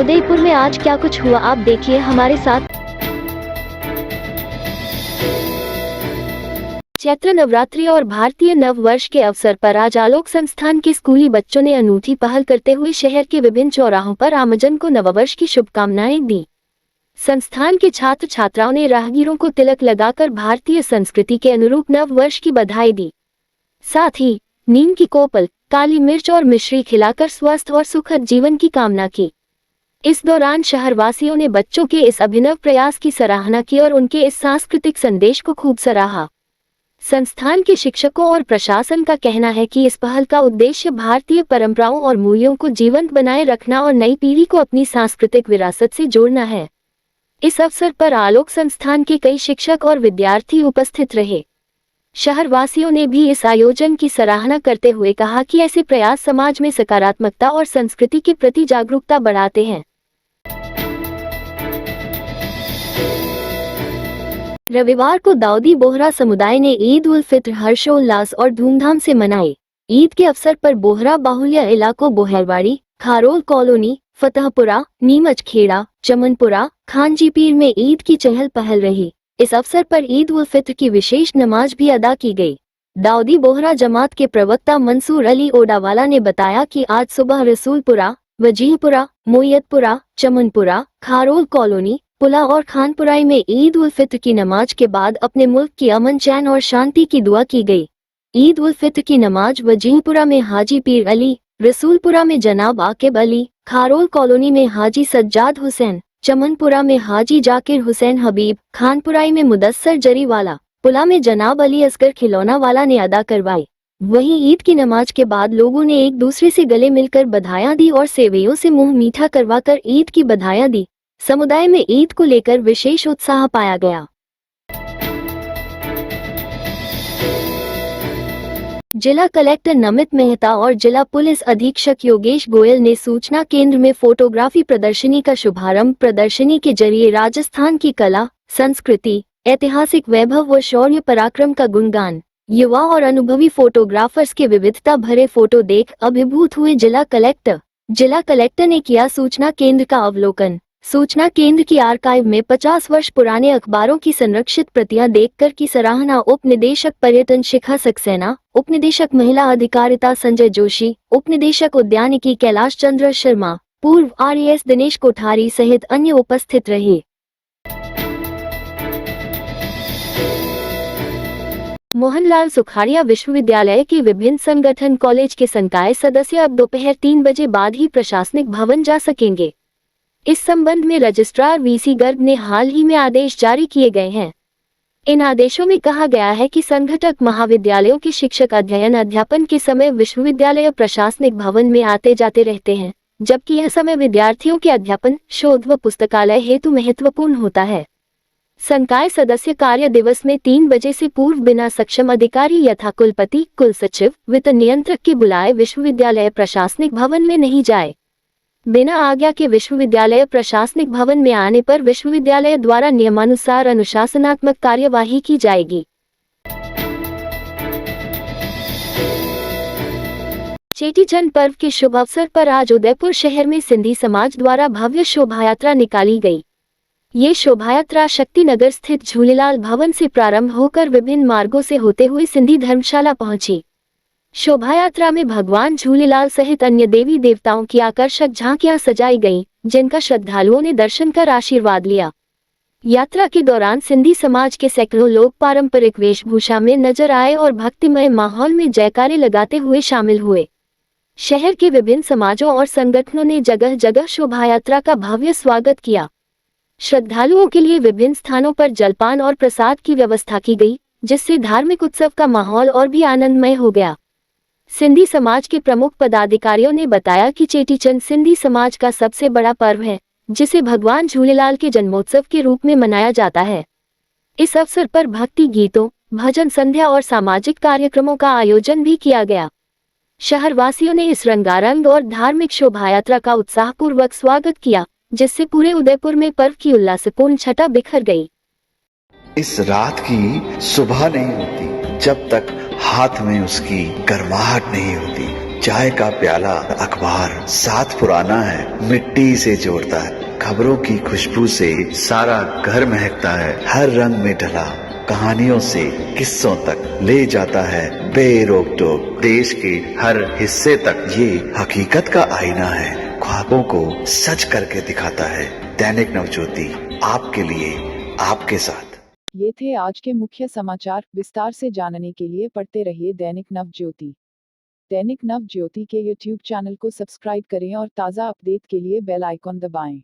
उदयपुर में आज क्या कुछ हुआ, आप देखिए हमारे साथ। चैत्र नवरात्रि और भारतीय नव वर्ष के अवसर पर आज आलोक संस्थान के स्कूली बच्चों ने अनूठी पहल करते हुए शहर के विभिन्न चौराहों पर आमजन को नववर्ष की शुभकामनाएं दी। संस्थान के छात्र छात्राओं ने राहगीरों को तिलक लगाकर भारतीय संस्कृति के अनुरूप नव वर्ष की बधाई दी। साथ ही नीम की कोपल, काली मिर्च और मिश्री खिलाकर स्वस्थ और सुखद जीवन की कामना की। इस दौरान शहरवासियों ने बच्चों के इस अभिनव प्रयास की सराहना की और उनके इस सांस्कृतिक संदेश को खूब सराहा। संस्थान के शिक्षकों और प्रशासन का कहना है कि इस पहल का उद्देश्य भारतीय परंपराओं और मूल्यों को जीवंत बनाए रखना और नई पीढ़ी को अपनी सांस्कृतिक विरासत से जोड़ना है। इस अवसर पर आलोक संस्थान के कई शिक्षक और विद्यार्थी उपस्थित रहे। शहरवासियों ने भी इस आयोजन की सराहना करते हुए कहा कि ऐसे प्रयास समाज में सकारात्मकता और संस्कृति के प्रति जागरूकता बढ़ाते हैं। रविवार को दाऊदी बोहरा समुदाय ने ईद उल फित्र हर्षोल्लास और धूमधाम से मनाई। ईद के अवसर पर बोहरा बाहुल्य इलाकों बोहरवाड़ी, खारोल कॉलोनी, फतहपुरा, नीमच खेड़ा, चमनपुरा, खानजीपीर में ईद की चहल पहल रही। इस अवसर पर ईद उल फित्र की विशेष नमाज भी अदा की गई। दाऊदी बोहरा जमात के प्रवक्ता मंसूर अली ओडावाला ने बताया कि आज सुबह रसूलपुरा, वजीहपुरा, मोयतपुरा, चमनपुरा, खारोल कॉलोनी, पुला और खानपुराई में ईद उल फित्र की नमाज के बाद अपने मुल्क की अमन, चैन और शांति की दुआ की गई। ईद उल फित्र की नमाज वजीहपुरा में हाजी पीर अली, रसूलपुरा में जनाब आकिब अली, खारोल कॉलोनी में हाजी सज्जाद हुसैन, चमनपुरा में हाजी जाकिर हुसैन हबीब, खानपुराई में मुदस्सर जरीवाला, पुला में जनाब अली असगर खिलौना वाला ने अदा करवाई। वहीं ईद की नमाज के बाद लोगों ने एक दूसरे से गले मिलकर बधाइयां दी और सेवैयों से मुंह मीठा करवाकर ईद की बधाइयां दी। समुदाय में ईद को लेकर विशेष उत्साह पाया गया। जिला कलेक्टर नमित मेहता और जिला पुलिस अधीक्षक योगेश गोयल ने सूचना केंद्र में फोटोग्राफी प्रदर्शनी का शुभारंभ। प्रदर्शनी के जरिए राजस्थान की कला, संस्कृति, ऐतिहासिक वैभव व शौर्य पराक्रम का गुणगान। युवा और अनुभवी फोटोग्राफर्स के विविधता भरे फोटो देख अभिभूत हुए जिला कलेक्टर। जिला कलेक्टर ने किया सूचना केंद्र का अवलोकन। सूचना केंद्र की आर्काइव में 50 वर्ष पुराने अखबारों की संरक्षित प्रतियां देखकर की सराहना। उप निदेशक पर्यटन शिखा सक्सेना, उप निदेशक महिला अधिकारिता संजय जोशी, उप निदेशक उद्यानिकी कैलाश चंद्र शर्मा, पूर्व आरएएस दिनेश कोठारी सहित अन्य उपस्थित रहे। मोहनलाल सुखाड़िया विश्वविद्यालय के विभिन्न संगठन कॉलेज के संकाय सदस्य अब दोपहर 3 बजे बाद ही प्रशासनिक भवन जा सकेंगे। इस संबंध में रजिस्ट्रार वीसी गर्ग ने हाल ही में आदेश जारी किए गए हैं। इन आदेशों में कहा गया है कि संघटक महाविद्यालयों के शिक्षक अध्ययन अध्यापन के समय विश्वविद्यालय प्रशासनिक भवन में आते जाते रहते हैं, जबकि यह समय विद्यार्थियों के अध्यापन, शोध व पुस्तकालय हेतु महत्वपूर्ण होता है। संकाय सदस्य कार्य दिवस में 3 बजे से पूर्व बिना सक्षम अधिकारी यथा कुलपति, कुलसचिव, वित्त नियंत्रक के बुलाए विश्वविद्यालय प्रशासनिक भवन में नहीं जाए। बिना आज्ञा के विश्वविद्यालय प्रशासनिक भवन में आने पर विश्वविद्यालय द्वारा नियमानुसार अनुशासनात्मक कार्यवाही की जाएगी। चेटीचंद पर्व के शुभ अवसर पर आज उदयपुर शहर में सिंधी समाज द्वारा भव्य शोभायात्रा निकाली गई। ये शोभायात्रा शक्तिनगर स्थित झूलेलाल भवन से प्रारंभ होकर विभिन्न मार्गों से होते हुए सिंधी धर्मशाला पहुंची। शोभायात्रा में भगवान झूलेलाल सहित अन्य देवी देवताओं की आकर्षक झांकियां सजाई गईं, जिनका श्रद्धालुओं ने दर्शन कर आशीर्वाद लिया। यात्रा के दौरान सिंधी समाज के सैकड़ों लोग पारंपरिक वेशभूषा में नजर आए और भक्तिमय माहौल में जयकारे लगाते हुए शामिल हुए। शहर के विभिन्न समाजों और संगठनों ने जगह जगह शोभायात्रा का भव्य स्वागत किया। श्रद्धालुओं के लिए विभिन्न स्थानों पर जलपान और प्रसाद की व्यवस्था की गई, जिससे धार्मिक उत्सव का माहौल और भी आनंदमय हो गया। सिंधी समाज के प्रमुख पदाधिकारियों ने बताया कि चेटीचंद सिंधी समाज का सबसे बड़ा पर्व है, जिसे भगवान झूलेलाल के जन्मोत्सव के रूप में मनाया जाता है। इस अवसर पर भक्ति गीतों, भजन संध्या और सामाजिक कार्यक्रमों का आयोजन भी किया गया। शहरवासियों ने इस रंगारंग और धार्मिक शोभायात्रा का उत्साहपूर्वक स्वागत किया, जिससे पूरे उदयपुर में पर्व की उल्लासपूर्ण छटा बिखर गई। इस रात की सुबह नहीं होती जब तक हाथ में उसकी गर्माहट नहीं होती। चाय का प्याला, अखबार साथ पुराना है, मिट्टी से जोड़ता है। खबरों की खुशबू से सारा घर महकता है। हर रंग में ढला कहानियों से किस्सों तक ले जाता है बेरोक टोक। देश के हर हिस्से तक ये हकीकत का आईना है, ख्वाबों को सच करके दिखाता है। दैनिक नवज्योति, आपके लिए, आपके साथ। ये थे आज के मुख्य समाचार। विस्तार से जानने के लिए पढ़ते रहिए दैनिक नवज्योति। दैनिक नवज्योति के YouTube चैनल को सब्सक्राइब करें और ताज़ा अपडेट के लिए बेल आइकॉन दबाएं।